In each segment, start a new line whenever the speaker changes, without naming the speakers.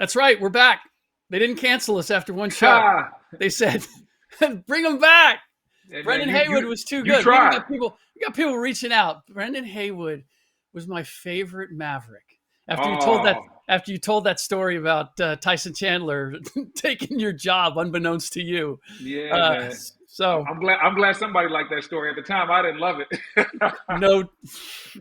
That's right. We're back. They didn't cancel us after one show.
Ha!
They said, bring them back.
Hey,
Brendan
man,
Haywood was too
you
good. We even
tried.
got people reaching out. Brendan Haywood was my favorite Maverick. After
Oh,
you told that story about Tyson Chandler taking your job unbeknownst to you.
yeah,
Uh,
man.
so
I'm glad. I'm glad somebody liked that story. At the time, I didn't love it.
no,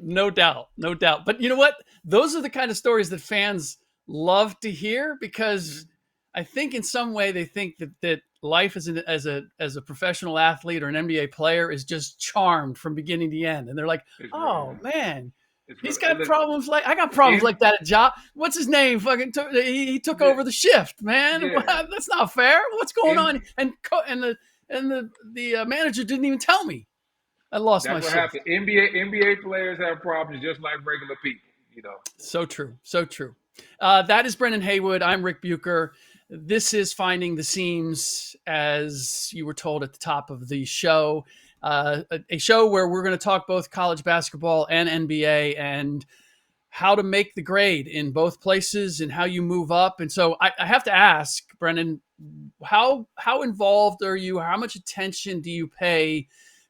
no doubt, no doubt. But you know what? Those are the kind of stories that fans love to hear because I think in some way they think that life as a professional athlete or an NBA player is just charmed from beginning to end, and they're like,
It's really
oh
not.
man.
It's
He's
really.
got
Listen,
problems like I got problems
in
like that at job. What's his name? Fucking he took
yeah,
over the shift, man.
yeah.
That's not fair. What's going
In
on? And the manager didn't even tell me. I lost my
That's what
shift.
happened. NBA players have problems just like regular people. You know.
So true. So true. That is Brendan Haywood. I'm Ric Bucher. This is Finding the Seams, as you were told at the top of the show. A show where we're going to talk both college basketball and NBA and how to make the grade in both places and how you move up. And so I have to ask, Brendan, how involved are you? How much attention do you pay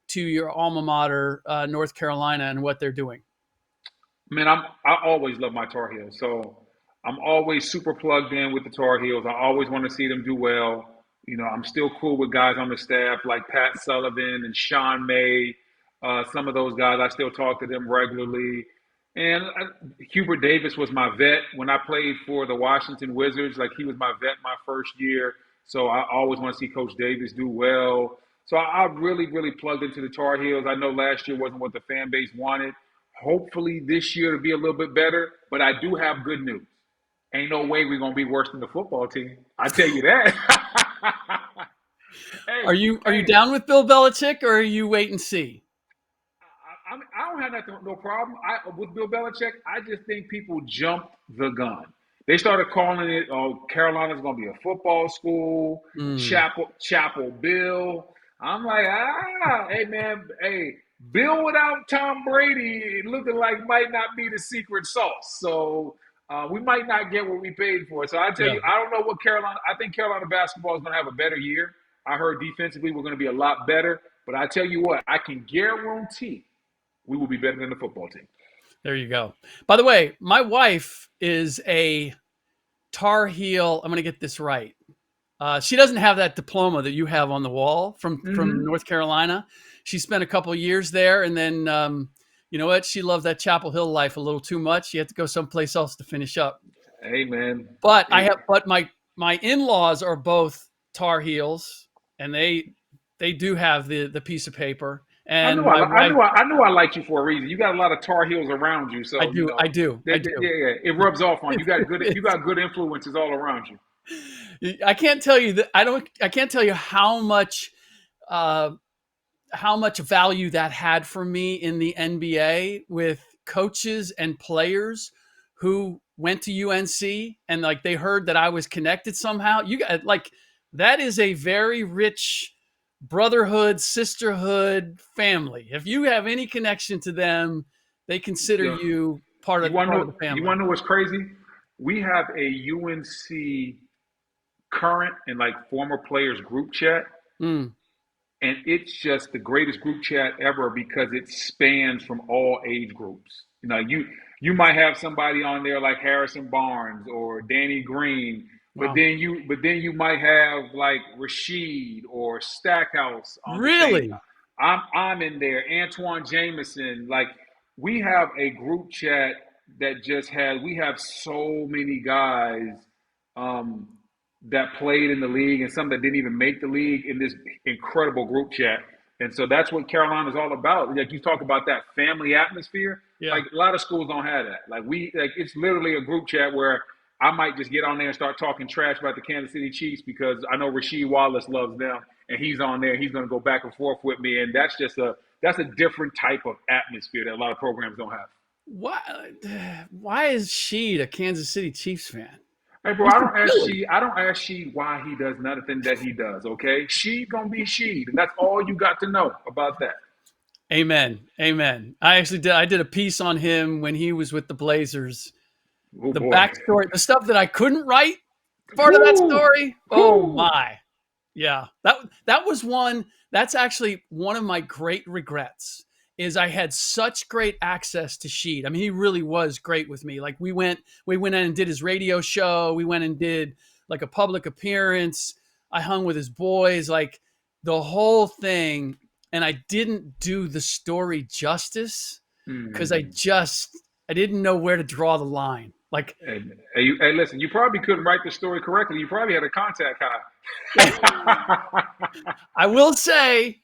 to your alma mater, North Carolina, and what they're doing?
Man, I always love my Tar Heels, so I'm always super plugged in with the Tar Heels. I always want to see them do well. You know, I'm still cool with guys on the staff like Pat Sullivan and Sean May. Some of those guys, I still talk to them regularly. And Hubert Davis was my vet when I played for the Washington Wizards. Like he was my vet my first year, so I always want to see Coach Davis do well. So I really, really plugged into the Tar Heels. I know last year wasn't what the fan base wanted. Hopefully this year to be a little bit better, but I do have good news. Ain't no way we're gonna be worse than the football team. I tell you that.
Are
hey,
you
hey,
down with Bill Belichick, or are you wait and see?
I don't have nothing, no problem. With Bill Belichick, I just think people jumped the gun. They started calling it, "Oh, Carolina's going to be a football school."
Mm,
Chapel Bill. I'm like, hey man, hey, Bill without Tom Brady looking like might not be the secret sauce. So we might not get what we paid for. So I tell
yeah,
you, I don't know what Carolina. I think Carolina basketball is going to have a better year. I heard defensively we're going to be a lot better. But I tell you what, I can guarantee we will be better than the football team.
there you go. By the way, my wife is a Tar Heel. I'm going to get this right. She doesn't have that diploma that you have on the wall from
Mm-hmm.
North Carolina. She spent a couple of years there, and then you know what? She loved that Chapel Hill life a little too much. She had to go someplace else to finish up.
Hey man,
But
it,
my in-laws are both Tar Heels, and they do have the piece of paper. And my wife,
I knew I liked you for a reason. You got a lot of Tar Heels around you, so you
I
know,
do, I
yeah,
do.
yeah, it rubs off on you. You got good influences all around you.
I can't tell you that I can't tell you uh, how much value that had for me in the NBA with coaches and players who went to UNC and like they heard that I was connected somehow. You got like that is a very rich brotherhood, sisterhood family. If you have any connection to them, they consider
Yeah.
you part of the
You
family.
want to know what's crazy? We have a UNC current and like former players group chat,
Mm,
and it's just the greatest group chat ever because it spans from all age groups. You know, you might have somebody on there like Harrison Barnes or Danny Green,
wow.
but then you might have like Rashid or Stackhouse on the same.
Really?
I'm in there, Antoine Jameson. Like we have a group chat that just has we have so many guys um, that played in the league and some that didn't even make the league in this incredible group chat. And so that's what Carolina is all about. Like you talk about that family atmosphere.
Yeah.
Like a lot of schools don't have that. Like it's literally a group chat where I might just get on there and start talking trash about the Kansas City Chiefs because I know Rasheed Wallace loves them and he's on there. He's going to go back and forth with me, and that's a different type of atmosphere that a lot of programs don't have.
Why is she a Kansas City Chiefs fan?
Hey, bro,
He's from Philly.
I don't ask she why he does nothing that he does. Okay, she gonna be she, and that's all you got to know about that.
Amen. Amen. I did a piece on him when he was with the Blazers.
Oh
The
boy,
backstory, the stuff that I couldn't write, Part of that
Whoo,
story? Oh
whoo.
my. Yeah. That was one that's actually one of my great regrets is I had such great access to Sheed. I mean, he really was great with me. Like we went in and did his radio show. We went and did like a public appearance. I hung with his boys, like the whole thing. And I didn't do the story justice because
Mm.
I didn't know where to draw the line. Like
Hey, listen, you probably couldn't write the story correctly. You probably had a contact high.
I will say,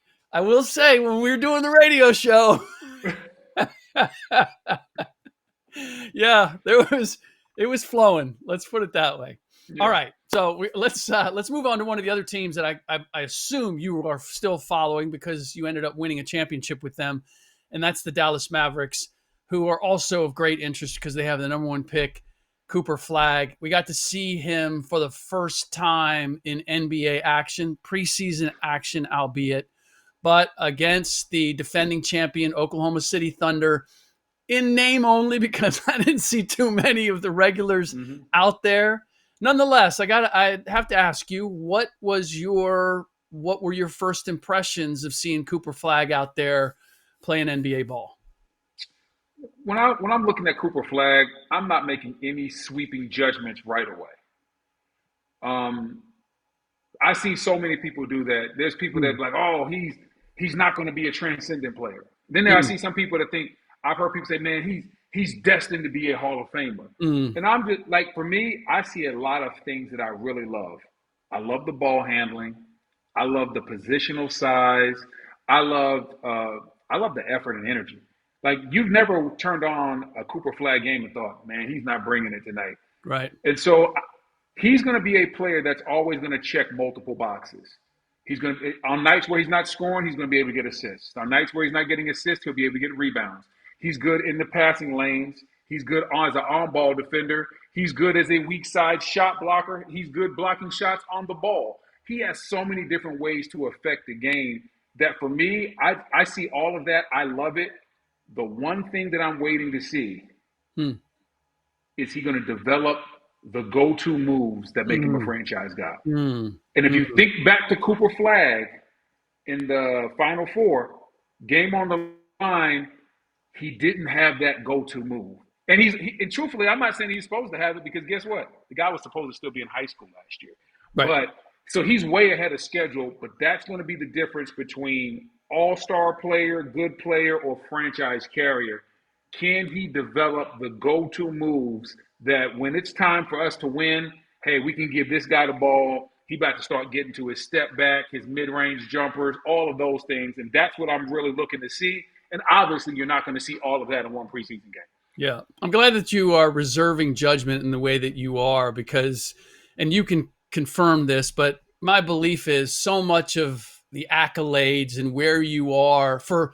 when we were doing the radio show, yeah, it was flowing. Let's put it that way. All
Yeah.
right, so let's move on to one of the other teams that I assume you are still following because you ended up winning a championship with them, and that's the Dallas Mavericks, who are also of great interest because they have the number one pick, Cooper Flagg. We got to see him for the first time in NBA action, preseason action, albeit, but against the defending champion Oklahoma City Thunder in name only because I didn't see too many of the regulars
Hmm.
out there. Nonetheless, I have to ask you, what were your first impressions of seeing Cooper Flagg out there playing NBA ball?
When I'm looking at Cooper Flag, I'm not making any sweeping judgments right away. Um, I see so many people do that. There's people that
Mm,
be like, oh, he's not going to be a transcendent player. Then there I
mm,
see some people that think I've heard people say, man, he's destined to be a Hall of Famer.
mm,
And I'm just like, for me, I see a lot of things that I really love. I love the ball handling. I love the positional size. I love uh, I love the effort and energy. Like you've never turned on a Cooper Flag game and thought, man, he's not bringing it tonight.
right.
And so he's going to be a player that's always going to check multiple boxes. He's going to on nights where he's not scoring, he's going to be able to get assists. On nights where he's not getting assists, he'll be able to get rebounds. He's good in the passing lanes. He's good as an on-ball defender. He's good as a weak side shot blocker. He's good blocking shots on the ball. He has so many different ways to affect the game that for me, I see all of that. I love it. The one thing that I'm waiting to see
Mm,
is he going to develop the go-to moves that make him a
mm,
franchise guy?
mm,
And if you
mm,
think back to Cooper Flagg in the Final Four, game on the line, he didn't have that go-to move. And truthfully, I'm not saying he's supposed to have it because guess what? The guy was supposed to still be in high school last year.
right.
But so he's way ahead of schedule, but that's going to be the difference between all-star player, good player, or franchise carrier. Can he develop the go-to moves that when it's time for us to win, hey, we can give this guy the ball. He about to start getting to his step back, his mid-range jumpers, all of those things. And that's what I'm really looking to see. And obviously, you're not going to see all of that in one preseason game.
Yeah. I'm glad that you are reserving judgment in the way that you are because, and you can confirm this, but my belief is so much of the accolades and where you are for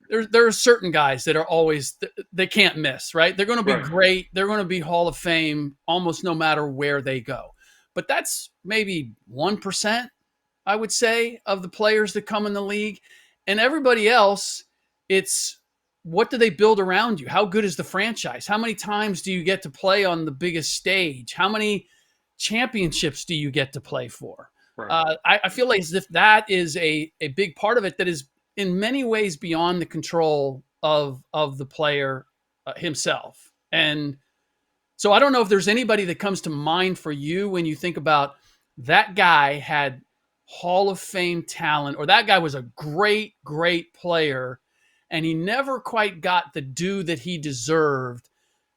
there are certain guys that are always they can't miss, right? They're going to be
Right.
great. They're going to be Hall of Fame almost no matter where they go. But that's maybe 1%, I would say, of the players that come in the league. And everybody else, it's what do they build around you? How good is the franchise? How many times do you get to play on the biggest stage? How many championships do you get to play for?
Right.
I feel like as if that is a big part of it that is in many ways beyond the control of the player himself. And so I don't know if there's anybody that comes to mind for you when you think about that guy had Hall of Fame talent, or that guy was a great, great player, and he never quite got the due that he deserved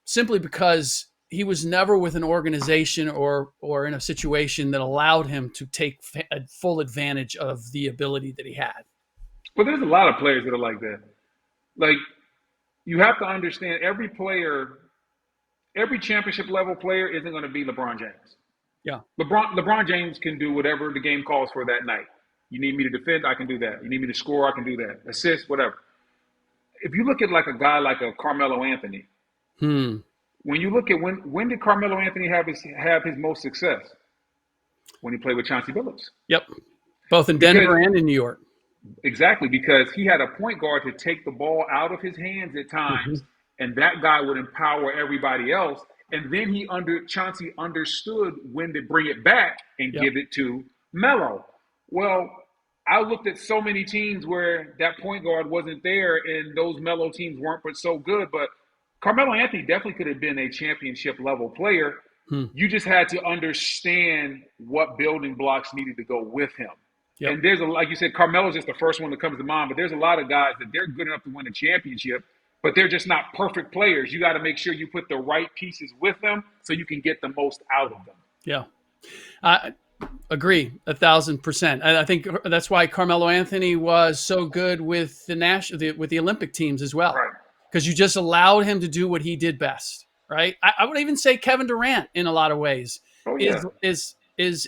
simply because he was never with an organization or in a situation that allowed him to take full advantage of the ability that he had.
But there's a lot of players that are like that. Like, you have to understand every player, every championship level player isn't going to be LeBron James.
Yeah.
LeBron James can do whatever the game calls for that night. You need me to defend, I can do that. You need me to score, I can do that. Assist, whatever. If you look at like a guy like a Carmelo Anthony,
Hmm.
when you look at when did Carmelo Anthony have his most success? When he played with Chauncey Billups.
Yep. Both in
Because
Denver and in New York.
exactly because he had a point guard to take the ball out of his hands at
Mm-hmm.
times, and that guy would empower everybody else. And then Chauncey understood when to bring it back and
Yep.
give it to Melo. Well, I looked at so many teams where that point guard wasn't there, and those Melo teams weren't but so good. But Carmelo Anthony definitely could have been a championship level player. You just had to understand what building blocks needed to go with him.
Yep.
And like you said, Carmelo's just the first one that comes to mind, but there's a lot of guys that they're good enough to win a championship, but they're just not perfect players. You got to make sure you put the right pieces with them so you can get the most out of them.
Yeah. I agree 1,000%. I think that's why Carmelo Anthony was so good with with the Olympic teams as well.
Right.
Because you just allowed him to do what he did best. Right. I would even say Kevin Durant in a lot of ways is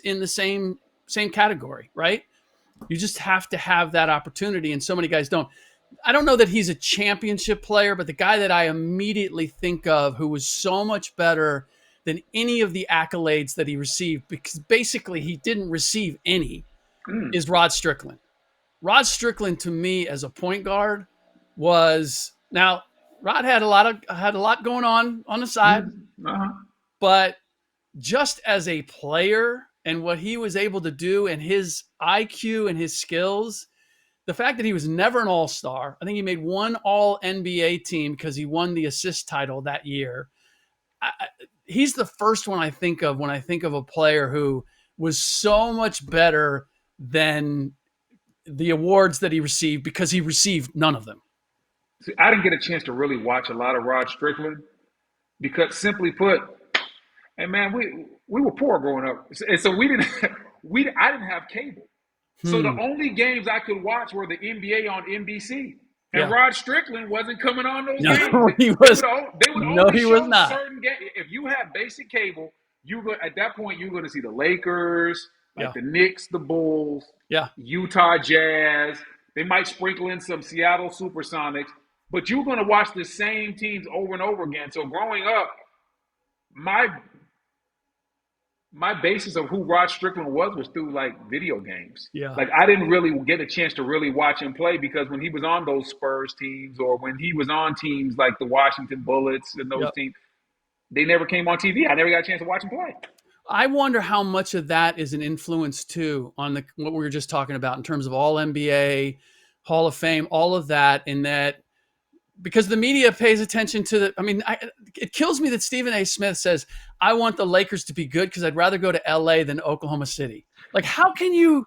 in the same category. Right. You just have to have that opportunity, and so many guys don't. I don't know that he's a championship player, but the guy that I immediately think of who was so much better than any of the accolades that he received, because basically he didn't receive any, is Rod Strickland. Rod Strickland, to me, as a point guard, was now Rod had a lot going on the side, but just as a player and what he was able to do and his IQ and his skills, the fact that he was never an all-star, I think he made one all-NBA team because he won the assist title that year. He's the first one I think of when I think of a player who was so much better than the awards that he received because he received none of them.
See, I didn't get a chance to really watch a lot of Rod Strickland because, simply put, and man, we were poor growing up, and so I didn't have cable. So the only games I could watch were the NBA on NBC, and Rod Strickland wasn't coming on those games.
He was.
They would only show certain games. If you had basic cable, at that point you were going to see the Lakers, the Knicks, the Bulls, Utah Jazz. They might sprinkle in some Seattle Supersonics, but you were going to watch the same teams over and over again. So growing up, my basis of who Rod Strickland was through like video games.
Yeah.
Like I didn't really get a chance to really watch him play because when he was on those Spurs teams or when he was on teams like the Washington Bullets and those teams, they never came on TV. I never got a chance to watch him play.
I wonder how much of that is an influence too on what we were just talking about in terms of all NBA, Hall of Fame, all of that, in that because the media pays attention to it kills me that Stephen A. Smith says, I want the Lakers to be good because I'd rather go to LA than Oklahoma City. Like, how can you,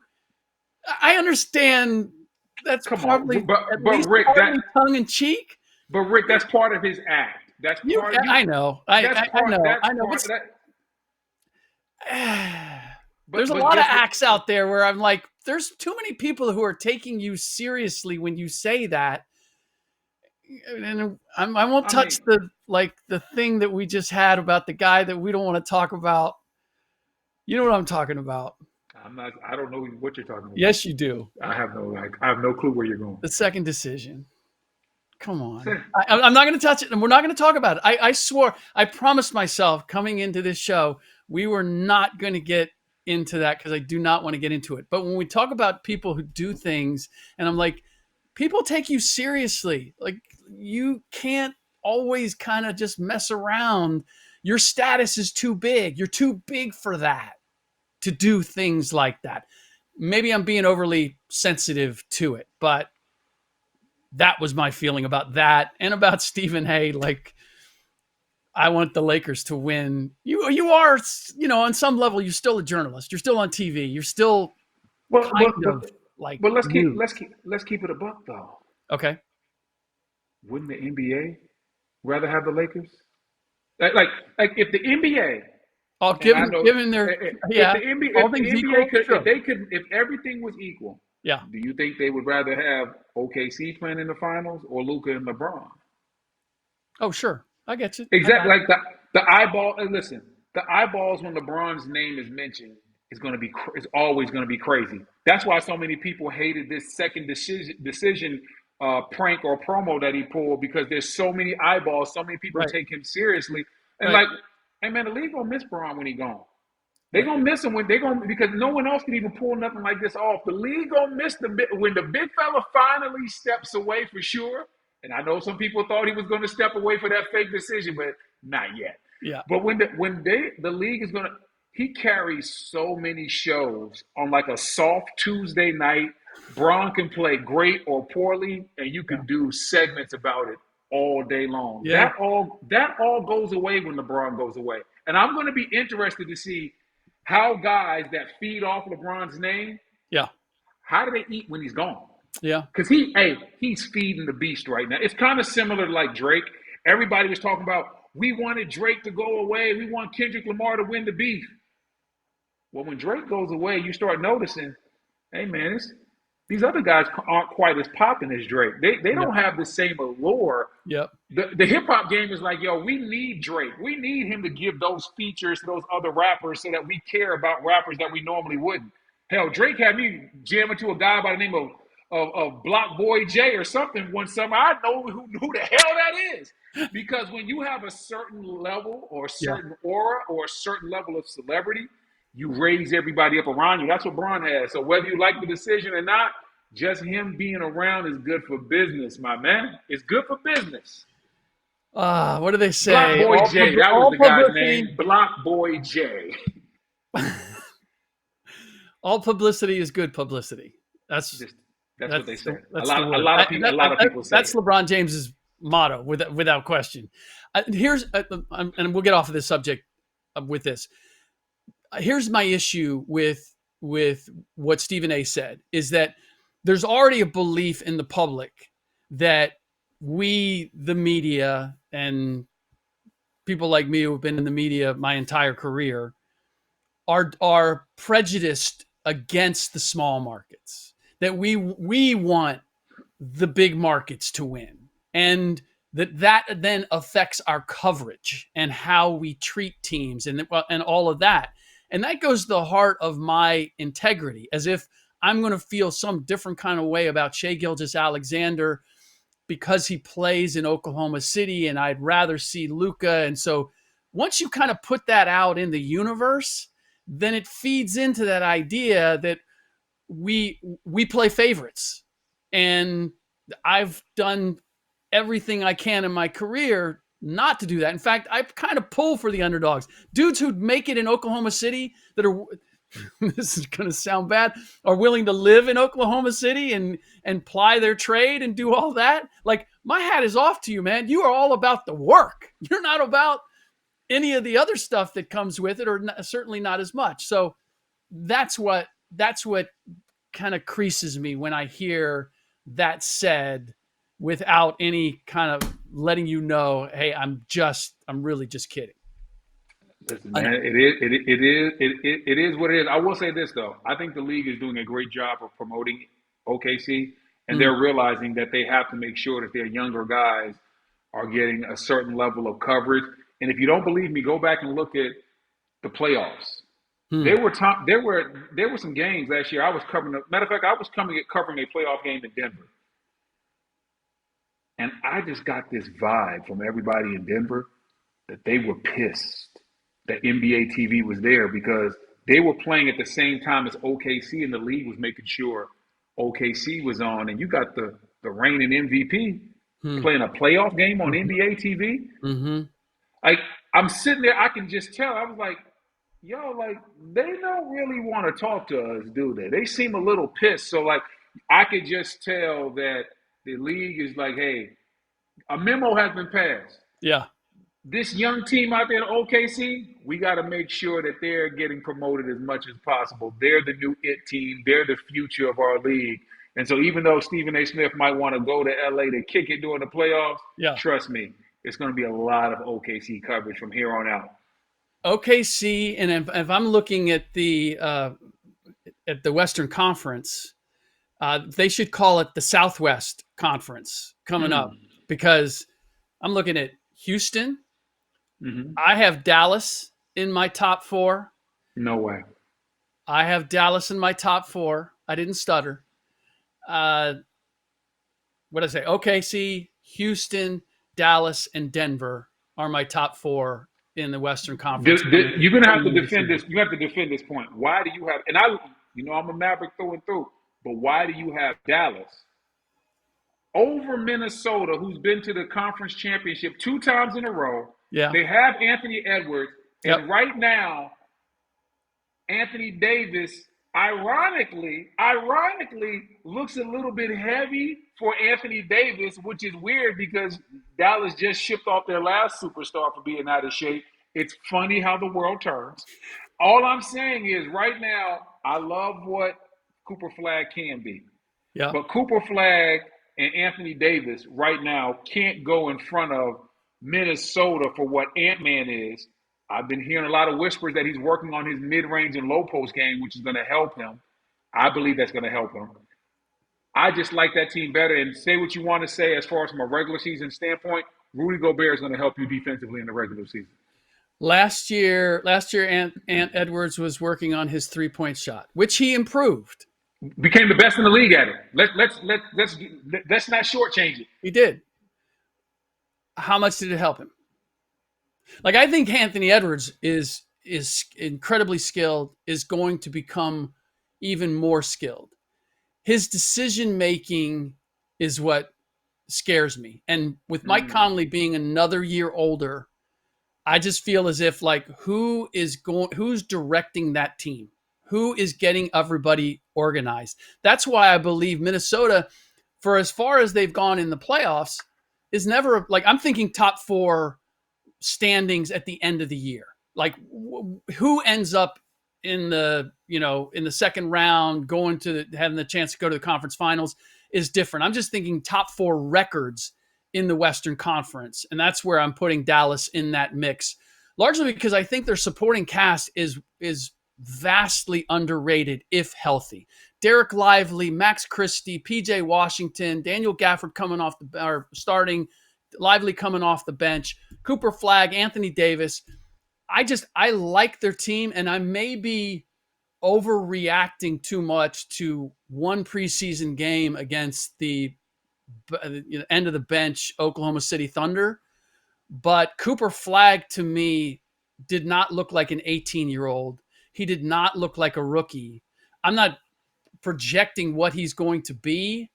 I understand that's probably
but Rick,
tongue in cheek.
But Rick, that's part of his act. That's part of
I know. There's a lot of acts out there where I'm like, there's too many people who are taking you seriously when you say that. And I won't touch the thing that we just had about the guy that we don't want to talk about. You know what I'm talking about.
I don't know what you're talking about.
Yes, you do.
I have no clue where you're going.
The second decision. Come on. I'm not going to touch it, and we're not going to talk about it. I swore, I promised myself coming into this show, we were not going to get into that because I do not want to get into it. But when we talk about people who do things, and I'm like, people take you seriously. Like, you can't always kind of just mess around. Your status is too big. You're too big for that, to do things like that. Maybe I'm being overly sensitive to it, but that was my feeling about that and about Stephen A. Like, I want the Lakers to win. You are, on some level, you're still a journalist. You're still on TV. You're still
But let's keep it a buck though.
Okay.
Wouldn't the NBA rather have the Lakers? Like if the NBA, if everything was equal, do you think they would rather have OKC playing in the finals or Luka and LeBron?
Oh, sure, I get you.
Exactly, like the eyeball. And listen, the eyeballs when LeBron's name is mentioned is always going to be crazy. That's why so many people hated this second decision prank or promo that he pulled, because there's so many eyeballs, so many people take him seriously, and hey man, the league gonna miss Bron when he gone. They gonna miss him because no one else can even pull nothing like this off. The league gonna miss when the big fella finally steps away for sure. And I know some people thought he was gonna step away for that fake decision, but not yet.
Yeah.
But the league is gonna, he carries so many shows on like a soft Tuesday night. Braun can play great or poorly, and you
Yeah.
can do segments about it all day long.
Yeah.
That all goes away when LeBron goes away. And I'm going to be interested to see how guys that feed off LeBron's name,
Yeah.
how do they eat when he's gone?
Yeah.
Because he's feeding the beast right now. It's kind of similar to like Drake. Everybody was talking about, we wanted Drake to go away. We want Kendrick Lamar to win the beef. Well, when Drake goes away, you start noticing, hey man, these other guys aren't quite as popping as Drake. They
Yep.
don't have the same allure.
Yep.
The hip hop game is like, yo, we need Drake. We need him to give those features to those other rappers so that we care about rappers that we normally wouldn't. Hell, Drake had me jamming to a guy by the name of Block Boy J or something one summer. I know who the hell that is. Because when you have a certain level or a
Yeah.
certain aura or a certain level of celebrity, you raise everybody up around you. That's what Braun has. So whether you like the decision or not, just him being around is good for business, my man. It's good for business.
What do they
Block
say?
Boy J, that was
All
the guy's
publicity.
name. Block Boy J.
All publicity is good publicity. That's
That's what they say. A
that's the
lot, a
word.
lot of people, a lot of people say
That's
it.
LeBron James's motto, without question. And we'll get off of this subject with this. Here's my issue with what Stephen A. said is that there's already a belief in the public that we, the media, and people like me who've been in the media my entire career, are prejudiced against the small markets. That we want the big markets to win, and that then affects our coverage and how we treat teams and all of that. And that goes to the heart of my integrity, as if I'm going to feel some different kind of way about Shai Gilgeous-Alexander because he plays in Oklahoma City and I'd rather see Luka. And so once you kind of put that out in the universe, then it feeds into that idea that we play favorites. And I've done everything I can in my career not to do that. In fact, I kind of pull for the underdogs. Dudes who make it in Oklahoma City that are, this is going to sound bad, are willing to live in Oklahoma City and ply their trade and do all that. Like, my hat is off to you, man. You are all about the work. You're not about any of the other stuff that comes with it, or certainly not as much. So that's what kind of creases me when I hear that said without any kind of letting you know, hey, I'm really just kidding.
Listen, man, it is what it is. I will say this though. I think the league is doing a great job of promoting OKC, and they're realizing that they have to make sure that their younger guys are getting a certain level of coverage. And if you don't believe me, go back and look at the playoffs. There were some games last year I was covering. Matter of fact, I was covering a playoff game in Denver, and I just got this vibe from everybody in Denver that they were pissed that NBA TV was there because they were playing at the same time as OKC, and the league was making sure OKC was on. And you got the reigning MVP playing a playoff game on NBA TV.
Mm-hmm.
Like, I'm sitting there, I can just tell. I was like, yo, like, they don't really want to talk to us, do they? They seem a little pissed. So, like, I could just tell that the league is like, hey, a memo has been passed.
Yeah.
This young team out there in OKC, we got to make sure that they're getting promoted as much as possible. They're the new it team. They're the future of our league. And so even though Stephen A. Smith might want to go to LA to kick it during the playoffs, trust me, it's going to be a lot of OKC coverage from here on out.
OKC, and if I'm looking at the Western Conference, they should call it the Southwest Conference coming up, because I'm looking at Houston. I have Dallas in my top 4.
No way.
I have Dallas in my top 4. I didn't stutter. What did I say? OKC, Houston, Dallas, and Denver are my top 4 in the Western Conference.
You're going to have to defend this. You have to defend this point. Why do you have, and I'm a Maverick through and through, but why do you have Dallas over Minnesota, who's been to the conference championship 2 times in a row,
Yeah.
They have Anthony Edwards,
Yep.
and right now, Anthony Davis, ironically, looks a little bit heavy for Anthony Davis, which is weird because Dallas just shipped off their last superstar for being out of shape. It's funny how the world turns. All I'm saying is right now, I love what Cooper Flagg can be.
Yeah.
But Cooper Flagg and Anthony Davis right now can't go in front of Minnesota for what Ant-Man is. I've been hearing a lot of whispers that he's working on his mid-range and low post game, which is going to help him. I believe that's going to help him. I just like that team better. And say what you want to say as far as from a regular season standpoint, Rudy Gobert is going to help you defensively in the regular season.
Last year, Ant Edwards was working on his 3-point shot, which he improved.
Became the best in the league at it. Let's not shortchange it.
He did. How much did it help him? Like, I think Anthony Edwards is incredibly skilled, is going to become even more skilled. His decision making is what scares me. And with Mike Conley being another year older, I just feel as if, like, who's directing that team? Who is getting everybody organized? That's why I believe Minnesota, for as far as they've gone in the playoffs, is never, like, I'm thinking top 4 standings at the end of the year. Like, who ends up in the second round, having the chance to go to the conference finals is different. I'm just thinking top 4 records in the Western Conference. And that's where I'm putting Dallas in that mix, largely because I think their supporting cast is vastly underrated if healthy. Derek Lively, Max Christie, PJ Washington, Daniel Gafford starting, Lively coming off the bench, Cooper Flagg, Anthony Davis. I like their team, and I may be overreacting too much to one preseason game against the end of the bench Oklahoma City Thunder. But Cooper Flagg, to me, did not look like an 18-year-old. He did not look like a rookie. I'm not projecting what he's going to be,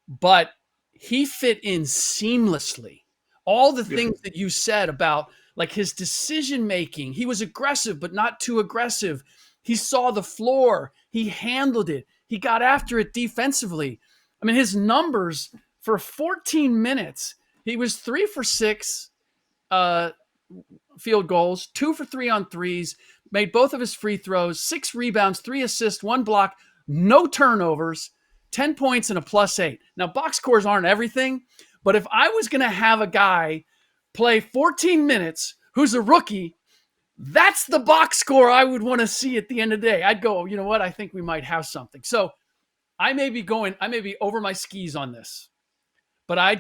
but he fit in seamlessly. All the things that you said about, like, his decision making, he was aggressive, but not too aggressive. He saw the floor. He handled it. He got after it defensively. I mean, his numbers for 14 minutes, he was 3 for 6 field goals, 2 for 3 on threes, made both of his free throws, 6 rebounds, 3 assists, 1 block, no turnovers, 10 points and a +8. Now, box scores aren't everything, but if I was going to have a guy play 14 minutes who's a rookie, that's the box score I would want to see at the end of the day. I'd go, you know what? I think we might have something. So I may be over my skis on this, but I'll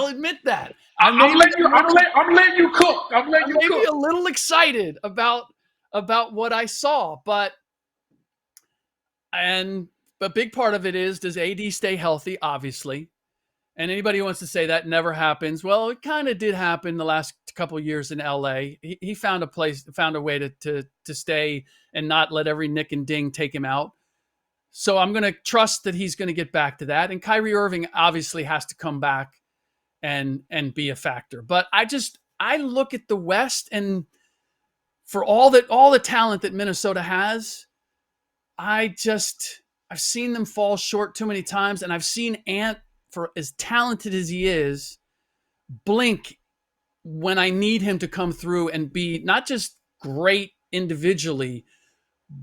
admit that.
I'm letting you cook. I'm letting you cook.
Maybe a little excited about what I saw, but a big part of it is, does AD stay healthy? Obviously. And anybody who wants to say that never happens, well, it kind of did happen the last couple of years in LA. He found a way to stay and not let every nick and ding take him out. So I'm going to trust that he's going to get back to that. And Kyrie Irving obviously has to come back and be a factor. But I look at the West, and for all the talent that Minnesota has, I've seen them fall short too many times. And I've seen Ant, for as talented as he is, blink when I need him to come through and be not just great individually,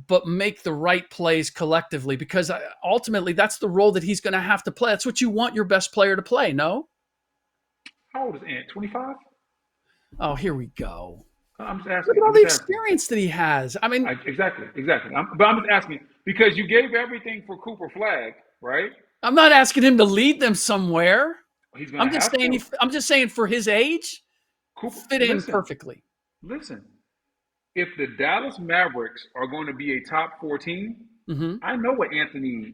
but make the right plays collectively, because ultimately that's the role that he's going to have to play. That's what you want your best player to play, no?
How old is Ant? 25?
Oh, here we go.
I'm just asking.
Look at all the experience that he has. I mean,
exactly. But I'm just asking because you gave everything for Cooper Flagg, right?
I'm not asking him to lead them somewhere.
He's
I'm just saying for his age,
Cooper
fit in perfectly.
Listen, if the Dallas Mavericks are going to be a top 4 team, I know what Anthony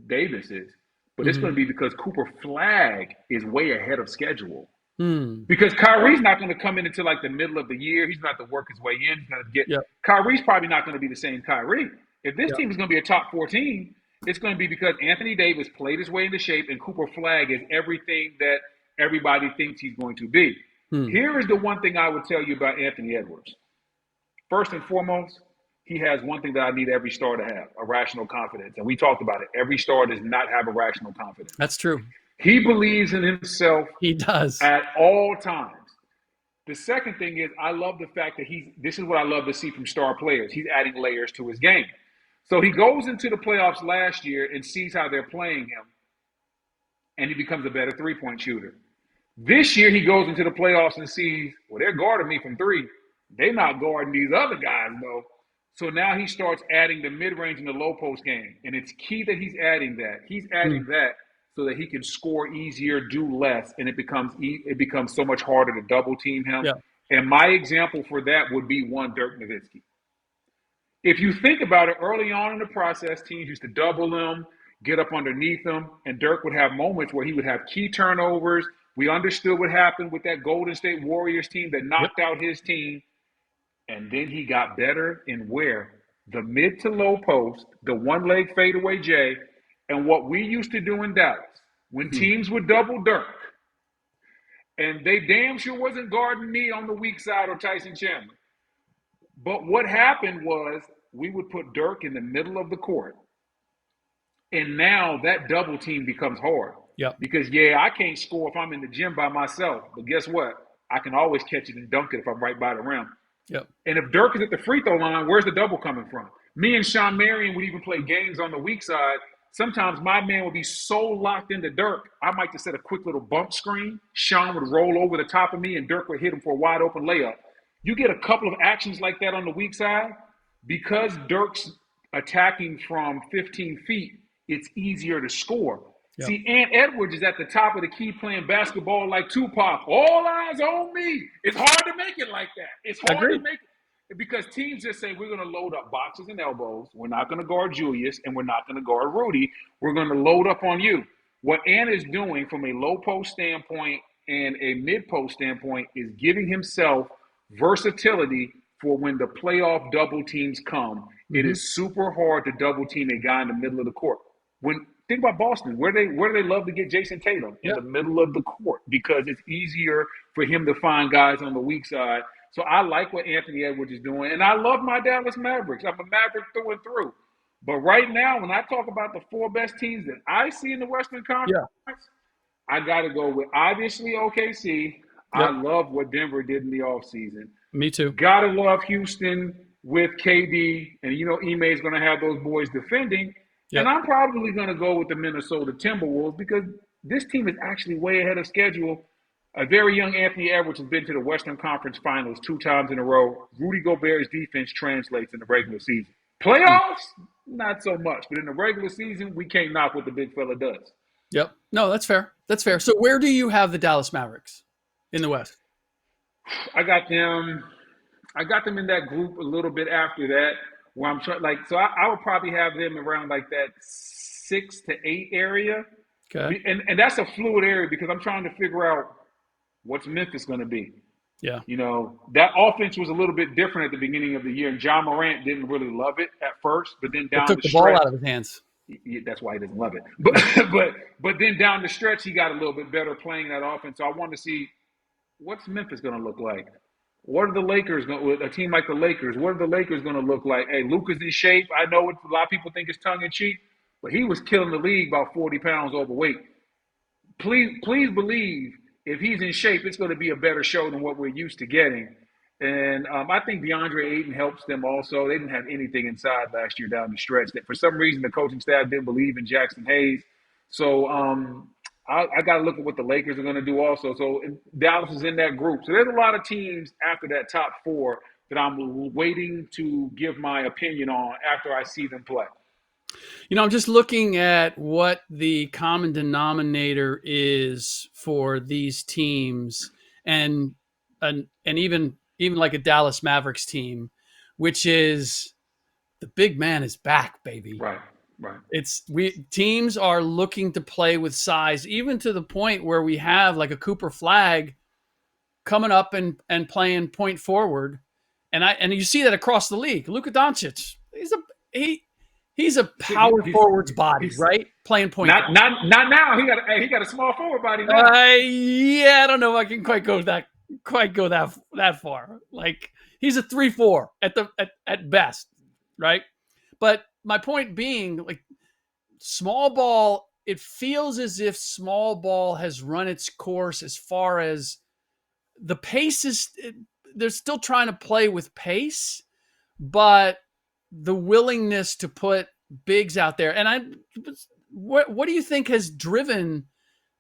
Davis is, but it's going to be because Cooper Flagg is way ahead of schedule. Because Kyrie's not going to come in until like the middle of the year. He's going to have to work his way in. He's going to get Kyrie's probably not going to be the same Kyrie. If this team is going to be a top 4 team, it's going to be because Anthony Davis played his way into shape and Cooper Flagg is everything that everybody thinks he's going to be.
Hmm.
Here is the one thing I would tell you about Anthony Edwards. First and foremost, he has one thing that I need every star to have, a rational confidence. And we talked about it. Every star does not have a rational confidence.
That's true.
He believes in himself
He does.
at all times. The second thing is I love the fact that this is what I love to see from star players. He's adding layers to his game. So he goes into the playoffs last year and sees how they're playing him, and he becomes a better three-point shooter. This year he goes into the playoffs and sees, well, they're guarding me from three. They're not guarding these other guys, though. So now he starts adding the mid-range and the low post game. And it's key that he's adding that. He's adding that so that he can score easier, do less, and it becomes so much harder to double team him.
Yeah.
And my example for that would be one Dirk Nowitzki. If you think about it, early on in the process, teams used to double him, get up underneath him, and Dirk would have moments where he would have key turnovers. We understood what happened with that Golden State Warriors team that knocked out his team. And then he got better in where? The mid to low post, the one-leg fadeaway J, and what we used to do in Dallas when teams would double Dirk, and they damn sure wasn't guarding me on the weak side or Tyson Chandler. But what happened was we would put Dirk in the middle of the court, and now that double team becomes hard.
Yeah.
Because, I can't score if I'm in the gym by myself, but guess what? I can always catch it and dunk it if I'm right by the rim.
Yep.
And if Dirk is at the free throw line, where's the double coming from? Me and Sean Marion would even play games on the weak side. Sometimes my man would be so locked into Dirk, I might just set a quick little bump screen. Sean would roll over the top of me, and Dirk would hit him for a wide open layup. You get a couple of actions like that on the weak side, because Dirk's attacking from 15 feet, it's easier to score. Yep. See, Ant Edwards is at the top of the key playing basketball like Tupac. All eyes on me. It's hard to make it like that. It's hard to make it because teams just say, we're going to load up boxes and elbows. We're not going to guard Julius, and we're not going to guard Rudy. We're going to load up on you. What Ant is doing from a low post standpoint and a mid post standpoint is giving himself versatility for when the playoff double teams come. Mm-hmm. It is super hard to double team a guy in the middle of the court. Think about Boston. Where do they love to get Jason Tatum? In the middle of the court, because it's easier for him to find guys on the weak side. So I like what Anthony Edwards is doing. And I love my Dallas Mavericks. I'm a Maverick through and through. But right now, when I talk about the four best teams that I see in the Western Conference, I got to go with, obviously, OKC. Yep. I love what Denver did in the offseason.
Me too.
Got to love Houston with KD. And, Ime is going to have those boys defending. Yep. And I'm probably going to go with the Minnesota Timberwolves because this team is actually way ahead of schedule. A very young Anthony Edwards has been to the Western Conference Finals 2 times in a row. Rudy Gobert's defense translates in the regular season. Playoffs, not so much. But in the regular season, we can't knock what the big fella does.
Yep. No, that's fair. That's fair. So where do you have the Dallas Mavericks in the West?
I got them in that group a little bit after that. Where I'm trying, so I would probably have them around like that 6 to 8 area.
Okay.
And that's a fluid area because I'm trying to figure out what's Memphis going to be.
Yeah.
That offense was a little bit different at the beginning of the year, and John Morant didn't really love it at first, but then down
took
the
ball
stretch,
out of his hands.
That's why he doesn't love it. But then down the stretch, he got a little bit better playing that offense. So I want to see what's Memphis going to look like. What are the Lakers going with a team like the Lakers? What are the Lakers going to look like? Hey, Luka's in shape. I know a lot of people think it's tongue in cheek, but he was killing the league about 40 pounds overweight. Please believe if he's in shape, it's going to be a better show than what we're used to getting. And I think DeAndre Ayton helps them also. They didn't have anything inside last year down the stretch. That for some reason the coaching staff didn't believe in Jackson Hayes. So I got to look at what the Lakers are going to do also. So Dallas is in that group. So there's a lot of teams after that top 4 that I'm waiting to give my opinion on after I see them play.
I'm just looking at what the common denominator is for these teams and even like a Dallas Mavericks team, which is the big man is back, baby.
Right.
Teams are looking to play with size, even to the point where we have like a Cooper Flagg coming up and playing point forward, and you see that across the league. Luka Doncic, He's a
He,
power forward's body,
he's
right? Playing point guard.
not now. He got a small forward body now.
Yeah, I don't know if I can quite go that far. Like he's a 3-4 at best, right? But my point being, like small ball, it feels as if small ball has run its course as far as the pace is. They're still trying to play with pace, but the willingness to put bigs out there. And what do you think has driven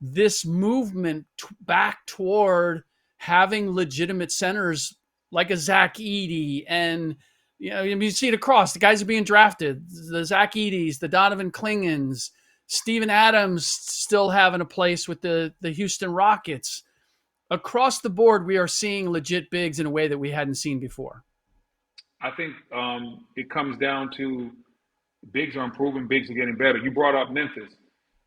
this movement back toward having legitimate centers like a Zach Edey? And you see it across. The guys are being drafted. The Zach Edeys, the Donovan Klingons, Steven Adams still having a place with the Houston Rockets. Across the board, we are seeing legit bigs in a way that we hadn't seen before.
I think it comes down to bigs are improving, bigs are getting better. You brought up Memphis.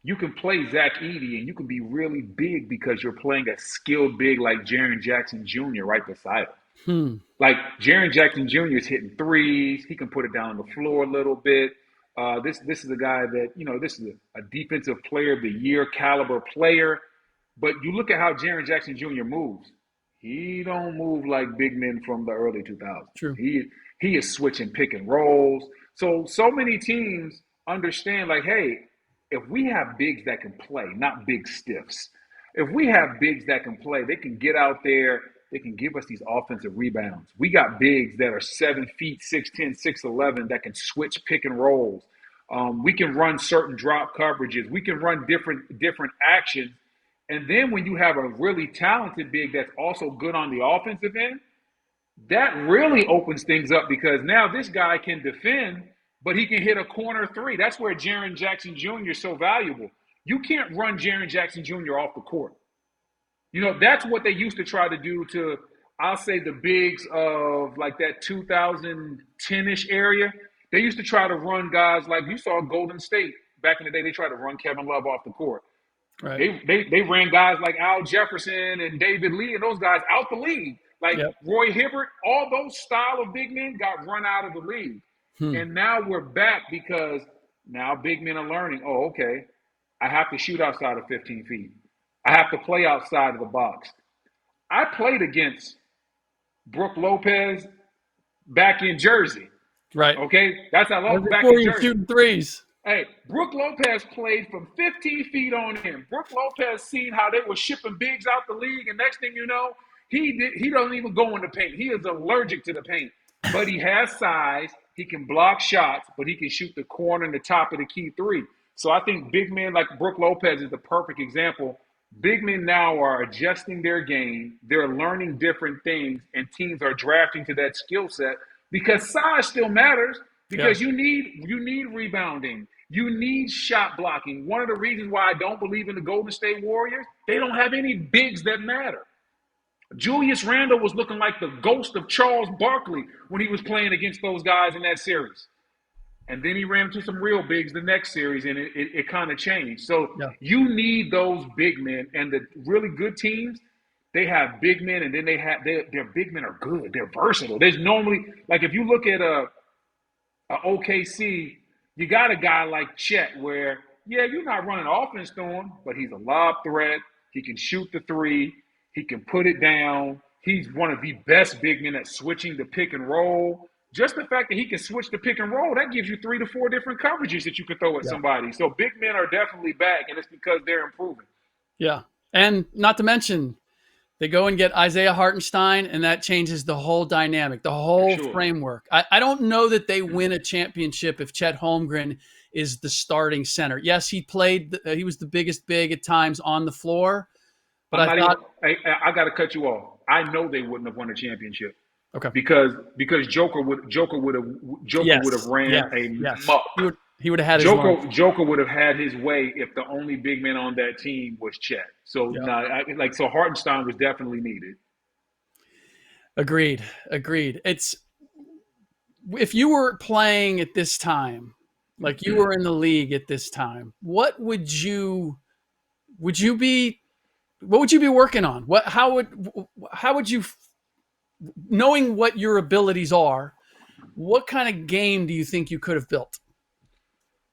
You can play Zach Edey and you can be really big because you're playing a skilled big like Jaren Jackson Jr. right beside him. Like Jaren Jackson Jr. is hitting threes. He can put it down on the floor a little bit. This is a guy that, this is a defensive player of the year caliber player. But you look at how Jaren Jackson Jr. moves. He don't move like big men from the early 2000s.
True.
He is switching pick and rolls. So many teams understand, like, hey, if we have bigs that can play, not big stiffs, if we have bigs that can play, they can get out there, they can give us these offensive rebounds. We got bigs that are 7 feet, 6'10", 6'11", that can switch pick and rolls. We can run certain drop coverages. We can run different actions. And then when you have a really talented big that's also good on the offensive end, that really opens things up because now this guy can defend, but he can hit a corner three. That's where Jaren Jackson Jr. is so valuable. You can't run Jaren Jackson Jr. off the court. That's what they used to try to do to, I'll say, the bigs of like that 2010-ish area. They used to try to run guys like you saw Golden State back in the day. They tried to run Kevin Love off the court. Right. They ran guys like Al Jefferson and David Lee and those guys out the league. Like Roy Hibbert, all those style of big men got run out of the league. And now we're back because now big men are learning, oh, okay, I have to shoot outside of 15 feet. I have to play outside of the box. I played against Brook Lopez back in Jersey.
Right.
Okay? That's how I love back in Jersey.
Shooting threes.
Hey, Brook Lopez played from 15 feet on in. Brook Lopez seen how they were shipping bigs out the league, and next thing you know, he doesn't even go in the paint. He is allergic to the paint. But he has size. He can block shots, but he can shoot the corner and the top of the key three. So I think big men like Brook Lopez is the perfect example. Big men now are adjusting their game. They're learning different things, and teams are drafting to that skill set because size still matters because you need rebounding. You need shot blocking. One of the reasons why I don't believe in the Golden State Warriors, they don't have any bigs that matter. Julius Randle was looking like the ghost of Charles Barkley when he was playing against those guys in that series. And then he ran into some real bigs the next series, and it kind of changed. So you need those big men, and the really good teams, they have big men, and then their big men are good. They're versatile. There's normally, like if you look at a OKC, you got a guy like Chet where, you're not running offense to him, but he's a lob threat. He can shoot the three. He can put it down. He's one of the best big men at switching the pick and roll. Just the fact that he can switch the pick and roll, that gives you 3 to 4 different coverages that you can throw at somebody. So big men are definitely back, and it's because they're improving.
Yeah. And not to mention, they go and get Isaiah Hartenstein, and that changes the whole dynamic, the whole framework. I don't know that they win a championship if Chet Holmgren is the starting center. Yes, he was the biggest big at times on the floor. But I
got to cut you off. I know they wouldn't have won a championship.
Okay.
Because Joker would have ran a muck.
He would have had his way.
Joker would have had his way if the only big man on that team was Chet. So so Hartenstein was definitely needed.
Agreed. It's if you were playing at this time, like you were in the league at this time, what would you be working on? How would you, knowing what your abilities are, what kind of game do you think you could have built?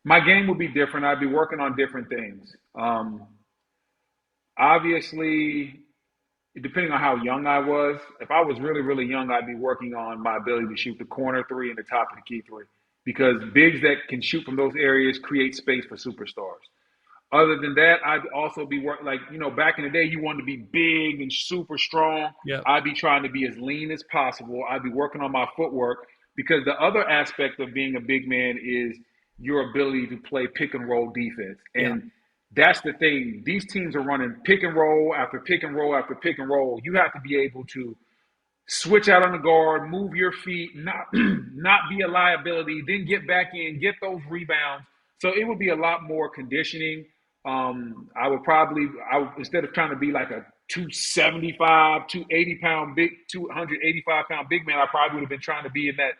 My game would be different. I'd be working on different things. Obviously, depending on how young I was, if I was really, really young, I'd be working on my ability to shoot the corner three and the top of the key three because bigs that can shoot from those areas create space for superstars. Other than that, I'd also be working like, back in the day, you wanted to be big and super strong.
Yep.
I'd be trying to be as lean as possible. I'd be working on my footwork because the other aspect of being a big man is your ability to play pick and roll defense.
Yeah.
And that's the thing. These teams are running pick and roll after pick and roll after pick and roll. You have to be able to switch out on the guard, move your feet, not not be a liability, then get back in, get those rebounds. So it would be a lot more conditioning. Instead of trying to be like a 275, 280 pound big, 285 pound big man, I probably would have been trying to be in that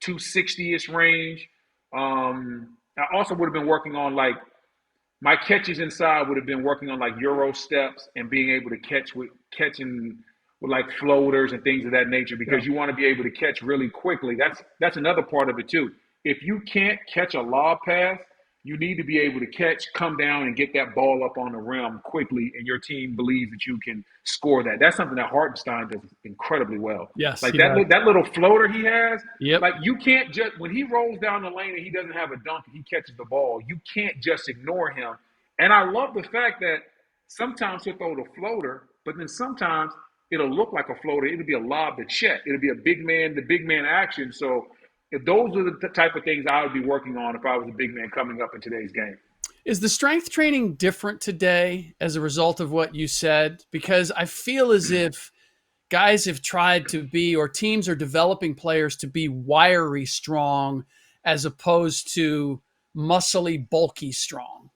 260ish range. I also would have been working on like my catches inside would have been working on like Euro steps and being able to catching with like floaters and things of that nature
Yeah.
because you want to be able to catch really quickly. That's another part of it too. If you can't catch a lob pass, you need to be able to catch, come down, and get that ball up on the rim quickly, and your team believes that you can score that. That's something that Hartenstein does incredibly well.
Yes,
Like
he does.
that little floater he has,
Yep.
like you can't just when he rolls down the lane and he doesn't have a dunk and he catches the ball, you can't just ignore him. And I love the fact that sometimes he'll throw the floater, but then sometimes it'll look like a floater. It'll be a lob to Chet. It'll be the big man action. So if those are the type of things I would be working on if I was a big man coming up in today's game.
Is the strength training different today as a result of what you said? Because I feel as if guys have tried to be, or teams are developing players to be wiry strong as opposed to muscly, bulky strong.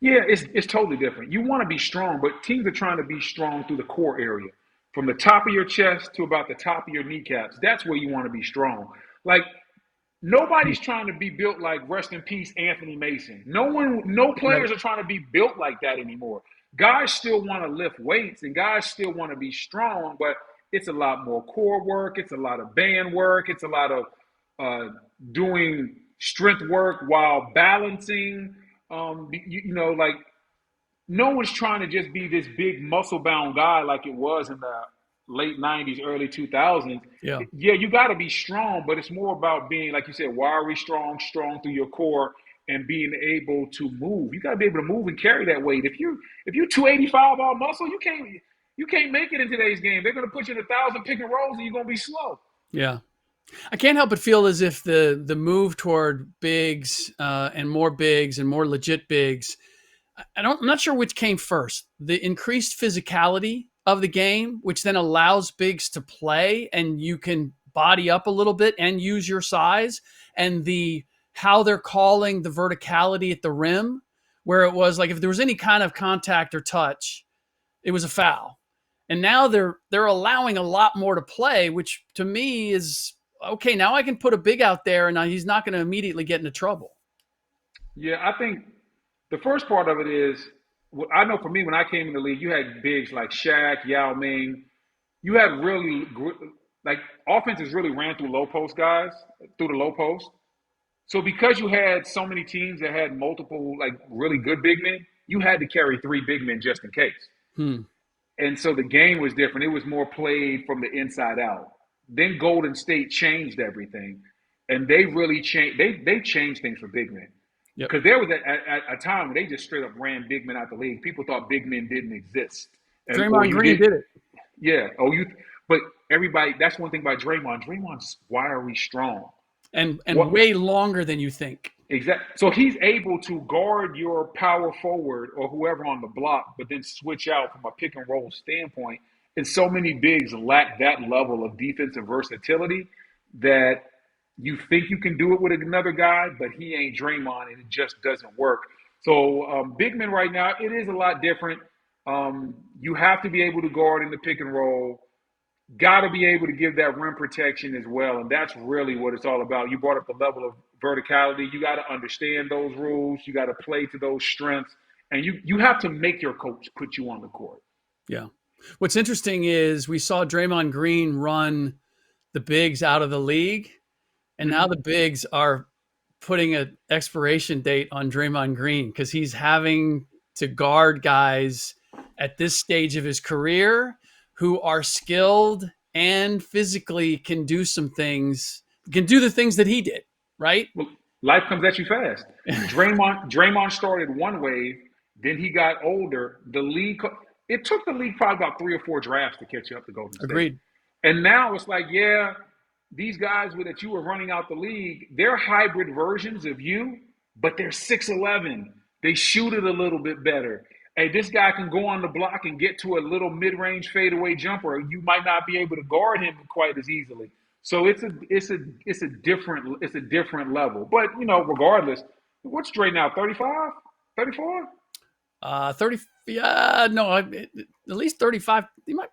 Yeah, it's totally different. You want to be strong, but teams are trying to be strong through the core area, from the top of your chest to about the top of your kneecaps. That's where you want to be strong. Like nobody's trying to be built like rest in peace Anthony Mason. No
Right.
players are trying to be built like that anymore. Guys still want to lift weights and guys still want to be strong, but it's a lot more core work. It's a lot of band work. It's a lot of uh, doing strength work while balancing. Like no one's trying to just be this big muscle bound guy like it was in the late 90s, early 2000s.
Yeah.
Yeah, you got to be strong, but it's more about being, like you said, wiry, strong through your core and being able to move. You got to be able to move and carry that weight. If you 285 all muscle, you can't make it in today's game. They're going to put you in 1,000 pick and rolls and you're going to be slow.
Yeah. I can't help but feel as if the move toward bigs and more legit bigs, I'm not sure which came first. The increased physicality of the game, which then allows bigs to play and you can body up a little bit and use your size, and the how they're calling the verticality at the rim, where it was like if there was any kind of contact or touch, it was a foul. And now they're allowing a lot more to play, which to me is okay. Now I can put a big out there and he's not going to immediately get into trouble.
Yeah, I think the first part of it is, I know for me, when I came in the league, you had bigs like Shaq, Yao Ming. You had really, like, offenses really ran through low post guys, through the low post. So because you had so many teams that had multiple, like, really good big men, you had to carry three big men just in case.
Hmm.
And so the game was different. It was more played from the inside out. Then Golden State changed everything, and they really changed. They changed things for big men
Yep.
because there was a time when they just straight up ran big men out the league. People thought big men didn't exist, and or
Draymond
you
Green
did,
did it.
yeah. But everybody. That's one thing about Draymond. Draymond's wiry, strong.
And
What
way longer than you think.
exactly? So he's able to guard your power forward or whoever on the block, but then switch out from a pick and roll standpoint. And so many bigs lack that level of defensive versatility that you think you can do it with another guy, but he ain't Draymond, and it just doesn't work. So big men right now, it is a lot different. You have to be able to guard in the pick and roll. Got to be able to give that rim protection as well, and that's really what it's all about. You brought up the level of verticality. You got to understand those rules. You got to play to those strengths, and you have to make your coach put you on the court.
Yeah. What's interesting is we saw Draymond Green run the bigs out of the league, and now
Mm-hmm.
the bigs are putting an expiration date on Draymond Green because he's having to guard guys at this stage of his career who are skilled and physically can do some things, can do the things that he did, right?
Well, life comes at you fast. Draymond started one wave, then he got older. It took the league probably about 3 or 4 drafts to catch up to Golden State.
Agreed.
And now it's like, yeah, these guys that you were running out the league, they're hybrid versions of you, but they're 6'11". They shoot it a little bit better. Hey, this guy can go on the block and get to a little mid-range fadeaway jumper. You might not be able to guard him quite as easily. So it's a different level. But regardless, what's Dre now? 35? 34?
30. Yeah, no, at least 35. He might.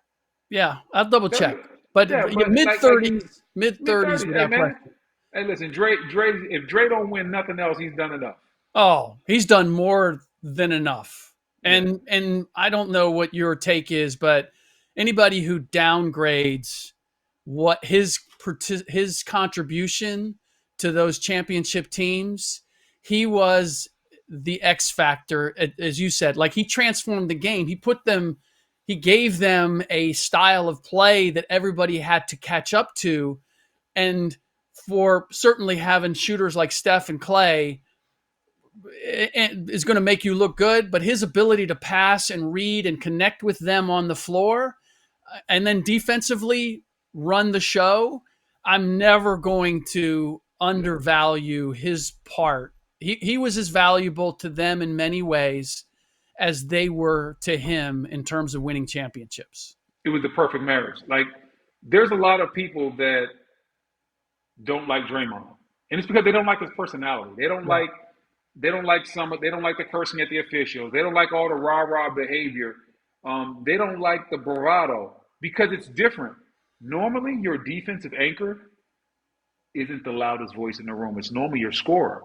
Yeah, I'll double check. But, mid 30s, mid 30s without question.
Hey, listen, Dre. If Dre don't win nothing else, he's done enough.
Oh, he's done more than enough. And I don't know what your take is, but anybody who downgrades what his contribution to those championship teams, he was the X factor, as you said. Like, he transformed the game. He gave them a style of play that everybody had to catch up to. And for certainly having shooters like Steph and Clay is going to make you look good, but his ability to pass and read and connect with them on the floor and then defensively run the show, I'm never going to undervalue his part. He was as valuable to them in many ways as they were to him in terms of winning championships.
It was the perfect marriage. Like, there's a lot of people that don't like Draymond, and it's because they don't like his personality. They don't like the cursing at the officials. They don't like all the rah-rah behavior. They don't like the bravado because it's different. Normally, your defensive anchor isn't the loudest voice in the room. It's normally your scorer.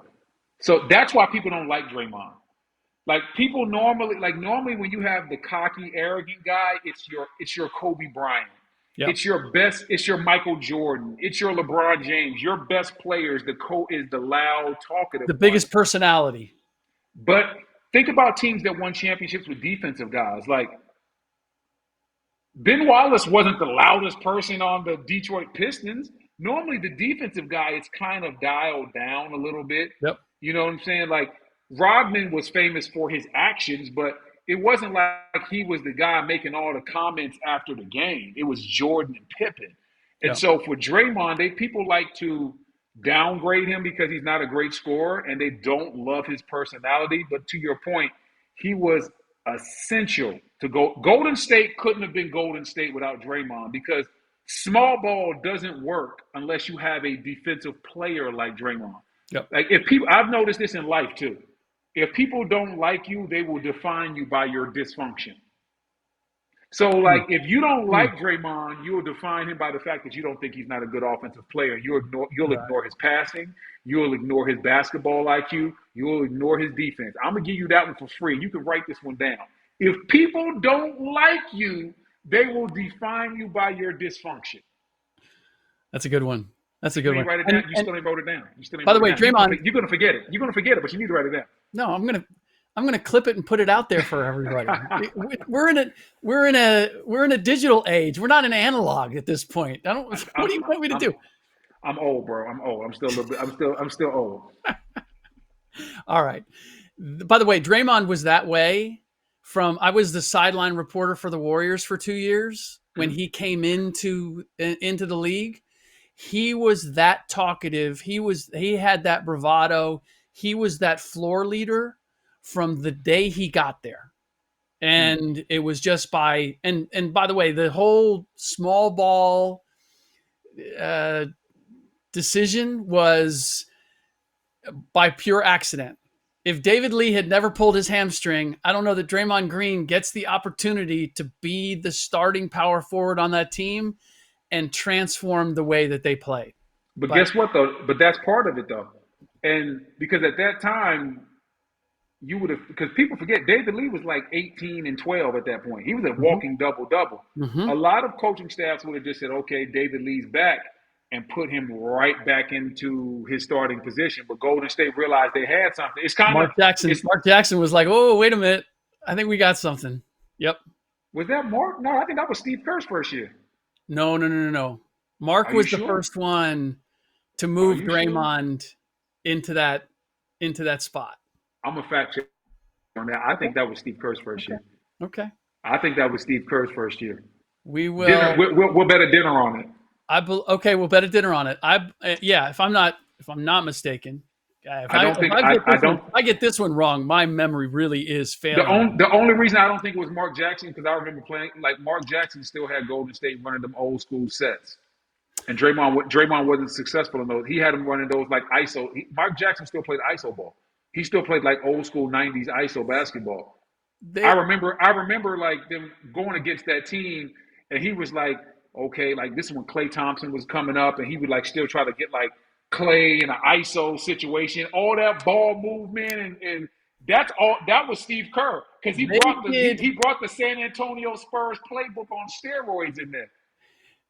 So that's why people don't like Draymond. Like, people normally when you have the cocky, arrogant guy, it's your Kobe Bryant. Yep. It's your Michael Jordan. It's your LeBron James. Your best players, is the loud, talkative,
the biggest personality.
But think about teams that won championships with defensive guys. Like, Ben Wallace wasn't the loudest person on the Detroit Pistons. Normally, the defensive guy is kind of dialed down a little bit.
Yep.
You know what I'm saying? Like, Rodman was famous for his actions, but it wasn't like he was the guy making all the comments after the game. It was Jordan and Pippen. And so for Draymond, people like to downgrade him because he's not a great scorer and they don't love his personality. But to your point, he was essential to go. Golden State couldn't have been Golden State without Draymond because small ball doesn't work unless you have a defensive player like Draymond.
Yep.
Like, I've noticed this in life too. If people don't like you, they will define you by your dysfunction. So, like, if you don't like Draymond, you'll define him by the fact that you don't think he's not a good offensive player. You'll ignore his passing. You'll ignore his basketball IQ. You'll ignore his defense. I'm going to give you that one for free. You can write this one down. If people don't like you, they will define you by your dysfunction.
That's a good one. That's a good one.
Write it down. You still ain't wrote it down.
By the way, Draymond,
you're gonna forget it. You're gonna forget it, but you need to write it down.
No, I'm gonna clip it and put it out there for everybody. We're in a digital age. We're not an analog at this point. What do you want me to do?
I'm old, bro. I'm old. I'm still a little bit. I'm still old.
All right. By the way, Draymond was that way I was the sideline reporter for the Warriors for 2 years when he came into the league. He was that talkative. He had that bravado. He was that floor leader from the day he got there. And it was just and by the way, the whole small ball decision was by pure accident. If David Lee had never pulled his hamstring, I don't know that Draymond Green gets the opportunity to be the starting power forward on that team and transform the way that they play.
But guess what, though? But that's part of it, though. And because at that time, you would have – because people forget, David Lee was like 18 and 12 at that point. He was a walking double-double. A lot of coaching staffs would have just said, okay, David Lee's back. and put him right back into his starting position. But Golden State realized they had something. It's kind of it's
Mark Jackson was like, "Oh, wait a minute, I think we got something." Yep.
was that Mark? No, I think that was Steve Kerr's first year.
No, no, no, no, no. Mark
Are you
was the
sure?
first one to
Are
move
you sure?
Draymond into that spot.
I'm a fact check on that. I
Okay.
think that was Steve Kerr's first
Okay.
year.
Okay.
I think that was Steve Kerr's first year.
We
Dinner.
will.
We'll bet a dinner on it.
Okay, we'll bet a dinner on it. Yeah, if I'm not mistaken, if
I
I
don't
if
think
I get
I
this one
don't.
if I get this one wrong, my memory really is
The
failing
only
me.
the only reason I don't think it was Mark Jackson because I remember playing like Mark Jackson still had Golden State running them old school sets, and Draymond wasn't successful in those. He had him running those like ISO. Mark Jackson still played ISO ball. He still played like old school '90s ISO basketball. I
They
remember I remember like them going against that team, and he was like, okay, like this is when Klay Thompson was coming up, and he would like still try to get like Klay in an ISO situation, all that ball movement, and that's all. That was Steve Kerr because he
they
brought the
did
he brought the San Antonio Spurs playbook on steroids in there.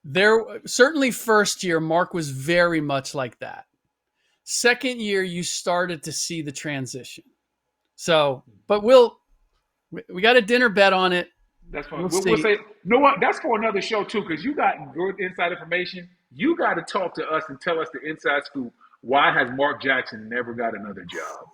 there certainly first year Mark was very much like that. Second year you started to see the transition. So, but we got a dinner bet on it.
That's fine.
We'll
We'll
see.
say, you know what? That's for another show too, because you got good inside information. You got to talk to us and tell us the inside scoop. Why has Mark Jackson never got another job?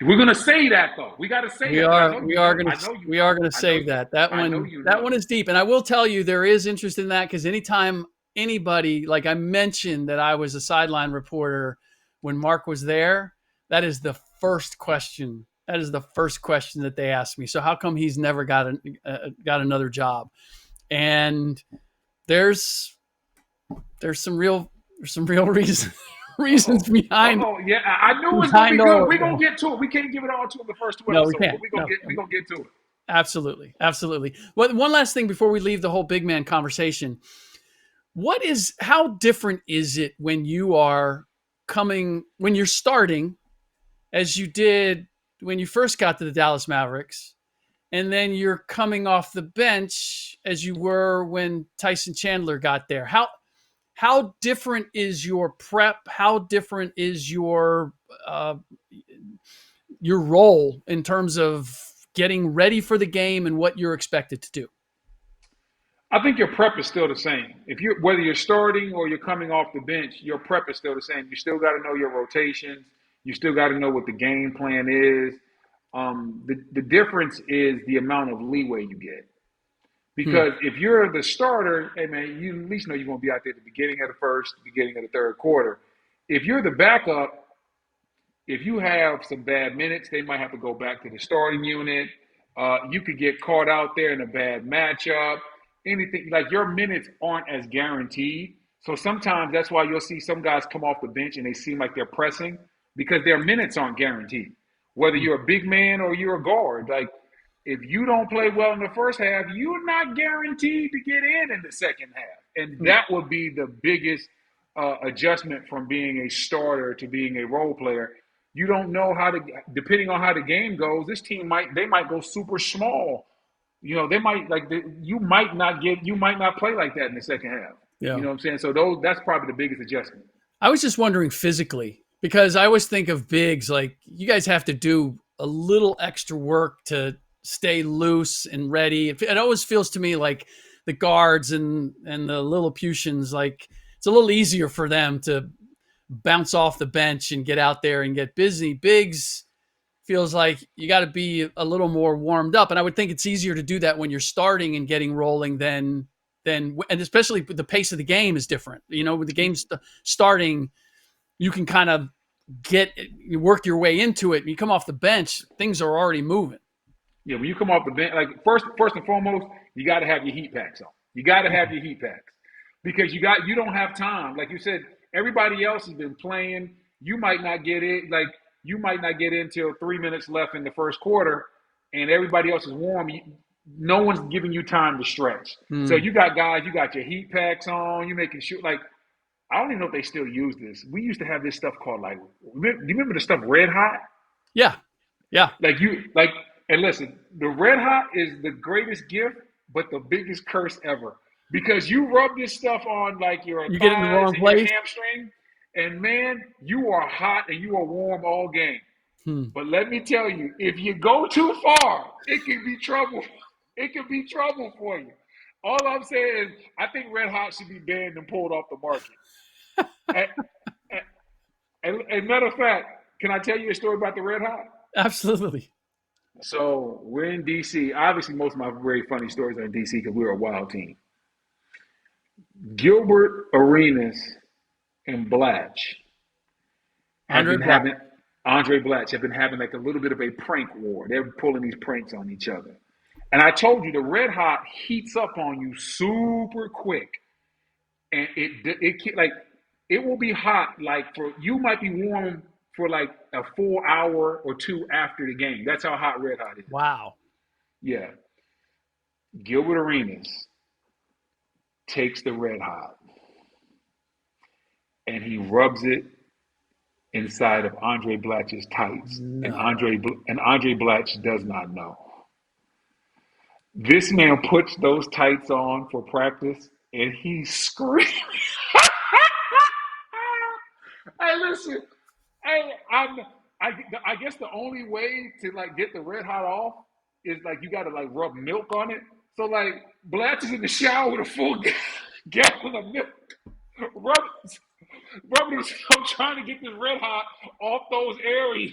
We're gonna say that though. We got to say
We
that because I
are
know
we
you
are
know.
gonna
I know you
we are
know.
gonna
I know.
save that. That
I know
one
you
that
know.
one is deep, and I will tell you there is interest in that because anytime anybody like I mentioned that I was a sideline reporter when Mark was there, that is the first question. That is the first question that they asked me. So how come he's never got another job? And there's there's some real reasons behind
Yeah. I knew it was gonna be
behind all
good.
of
We're gonna
that.
get to it. We can't give it all to him the first two
No, we
episodes,
can't.
but we're gonna
No,
get we're gonna get to it.
absolutely, absolutely. Well, one last thing before we leave the whole big man conversation. How different is it when when you're starting as you did when you first got to the Dallas Mavericks, and then you're coming off the bench as you were when Tyson Chandler got there? How different is your prep? How different is uh, your role in terms of getting ready for the game and what you're expected to do?
I think your prep is still the same. If you whether you're starting or you're coming off the bench, your prep is still the same. You still got to know your rotations. You still got to know what the game plan is. The difference is the amount of leeway you get.
Hmm.
Because if you're the starter, hey man, you at least know you're going to be out there at the beginning of the first, beginning of the third quarter. If you're the backup, if you have some bad minutes, they might have to go back to the starting unit. You could get caught out there in a bad matchup. Anything like your minutes aren't as guaranteed. So sometimes that's why you'll see some guys come off the bench and they seem like they're pressing because their minutes aren't guaranteed. Whether you're a big man or you're a guard, like if you don't play well in the first half, you're not guaranteed to get in the second half, and that would be the biggest adjustment from being a starter to being a role player. You don't know how to, depending on how the game goes. This team might go super small. You know, they might you might not play like that in the second half. You
Yeah.
know what I'm saying? So that's probably the biggest adjustment.
I was just wondering physically because I always think of bigs like you guys have to do a little extra work to stay loose and ready. It always feels to me like the guards and the Lilliputians, like it's a little easier for them to bounce off the bench and get out there and get busy. Bigs feels like you got to be a little more warmed up, and I would think it's easier to do that when you're starting and getting rolling than and especially the pace of the game is different. You know, with the game starting, you can kind of you work your way into it. And you come off the bench, things are already moving.
Yeah, when you come off the bench, like first and foremost, you got to have your heat packs on. You got to have your heat packs because you don't have time. Like you said, everybody else has been playing. You might not get it. Like you might not get in till 3 minutes left in the first quarter, and everybody else is warm. No one's giving you time to stretch. So
Hmm.
you got guys, you got your heat packs on. You making sure like I don't even know if they still use this. We used to have this stuff called like. Do you remember the stuff Red Hot?
Yeah, yeah.
Like you and listen, the red hot is the greatest gift, but the biggest curse ever. because you rub this stuff on like your
You get in the
thighs
wrong
and your
place.
hamstring, and man, you are hot and you are warm all game.
Hmm.
But let me tell you, if you go too far, it can be trouble. It can be trouble for you. All I'm saying is, I think Red Hot should be banned and pulled off the market. And, and matter of fact, can I tell you a story about the Red Hot?
Absolutely.
So we're in DC. Obviously, most of my very funny stories are in DC because we were a wild team. Gilbert Arenas and Blatch have
Andre
been
Black.
having Andre Blatch have been having like a little bit of a prank war. They're pulling these pranks on each other. And I told you the red hot heats up on you super quick, and like it will be hot. Like for you might be warm for like a full hour or two after the game. That's how hot red hot is.
Wow.
Yeah. Gilbert Arenas takes the red hot and he rubs it inside of Andre Blatch's tights, and
No.
Andre Blatch does not know. This man puts those tights on for practice, and he's screaming. Hey, listen. Hey, I guess the only way to like get the red hot off is like you got to like rub milk on it. So like Blatch is in the shower with a full gallon of milk, rubbing himself trying to get this red hot off those areas.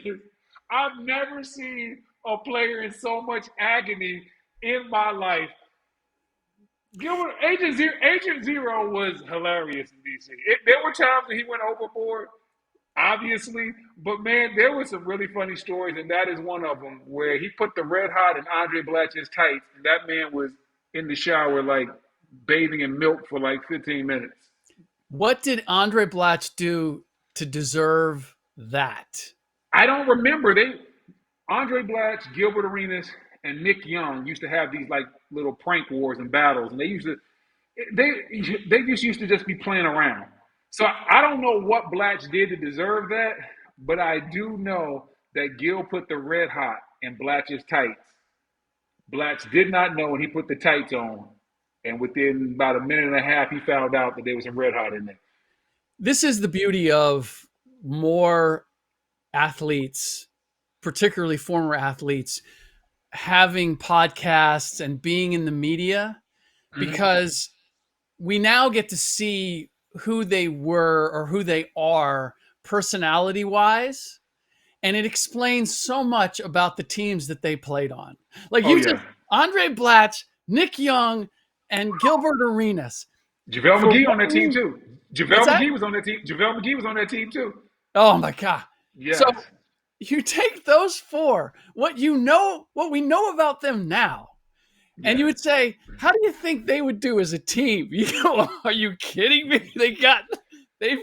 I've never seen a player in so much agony in my life. Agent Zero was hilarious in DC. There were times that he went overboard, obviously, but man, there were some really funny stories, and that is one of them where he put the red hot in Andre Blatch's tights, and that man was in the shower like bathing in milk for like 15 minutes.
What did Andre Blatch do to deserve that?
I don't remember. Andre Blatch, Gilbert Arenas, and Nick Young used to have these like little prank wars and battles, and they just used to just be playing around. So I don't know what Blatch did to deserve that, but I do know that Gil put the red hot in Blatch's tights. Blatch did not know, and he put the tights on, and within about a minute and a half, he found out that there was some red hot in there.
This is the beauty of more athletes, particularly former athletes, having podcasts and being in the media, because we now get to see who they were or who they are personality wise. And it explains so much about the teams that they played on. Like
Oh
you
yeah,
just, Andre Blatch, Nick Young, and Gilbert Arenas.
JaVale
For
McGee on
what
that team
we,
too.
what's
JaVale
that?
McGee was on that team. JaVale McGee was on that team too.
Oh my God. So
Yes.
you take those four, what we know about them now, and you would say, how do you think they would do as a team? You know, are you kidding me? They've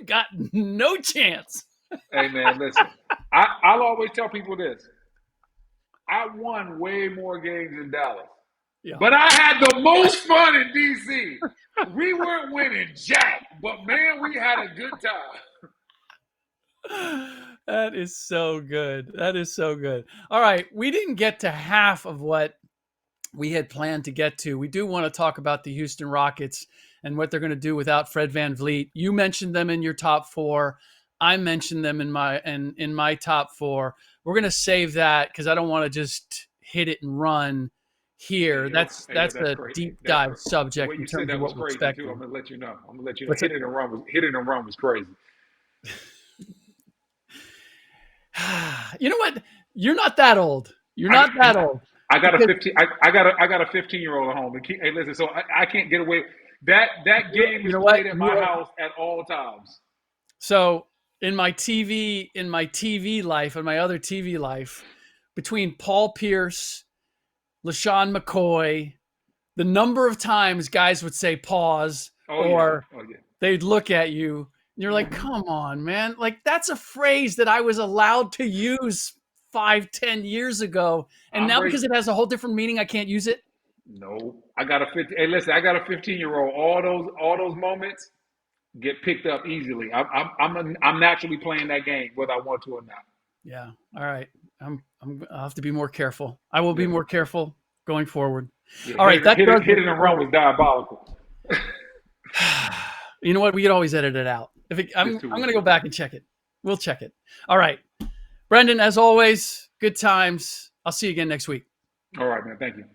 got no chance.
Hey man, listen. I'll always tell people this. I won way more games in Dallas,
Yeah.
but I had the most fun in DC. We weren't winning jack, but man, we had a good time.
That is so good. That is so good. All right. We didn't get to half of what we had planned to get to. We do want to talk about the Houston Rockets and what they're going to do without Fred VanVleet. You mentioned them in your top four. I mentioned them in my top four. We're going to save that because I don't want to just hit it and run here. That's a
crazy.
deep
That's
dive
crazy. The
subject
way
in
you said
terms of
that was
what we're
crazy
expecting.
too. I'm gonna let you know.
What's
Hit it and run was crazy.
You know what? You're not that old. You're not that old.
I got a
Because
15. I got a 15-year-old at home. Hey, listen. So I can't get away. That game
you
is
know what?
played at my house at all times.
So in my TV life, and my other TV life, between Paul Pierce, LaShawn McCoy, the number of times guys would say pause,
Oh
or
yeah. Oh yeah.
they'd look at you and you're like, come on, man. Like that's a phrase that I was allowed to use 5-10 years ago. And now because it has a whole different meaning, I can't use it.
No, I got a 15. Hey, listen, I got a 15-year-old. All those moments get picked up easily. I'm naturally playing that game whether I want to or not.
Yeah. All right. I'll have to be more careful. I will be more careful going forward.
Yeah,
All right.
hit it and run was diabolical.
You know what? We could always edit it out. I'm going to go back and check it. We'll check it. All right. Brendan, as always, good times. I'll see you again next week.
All right, man. Thank you.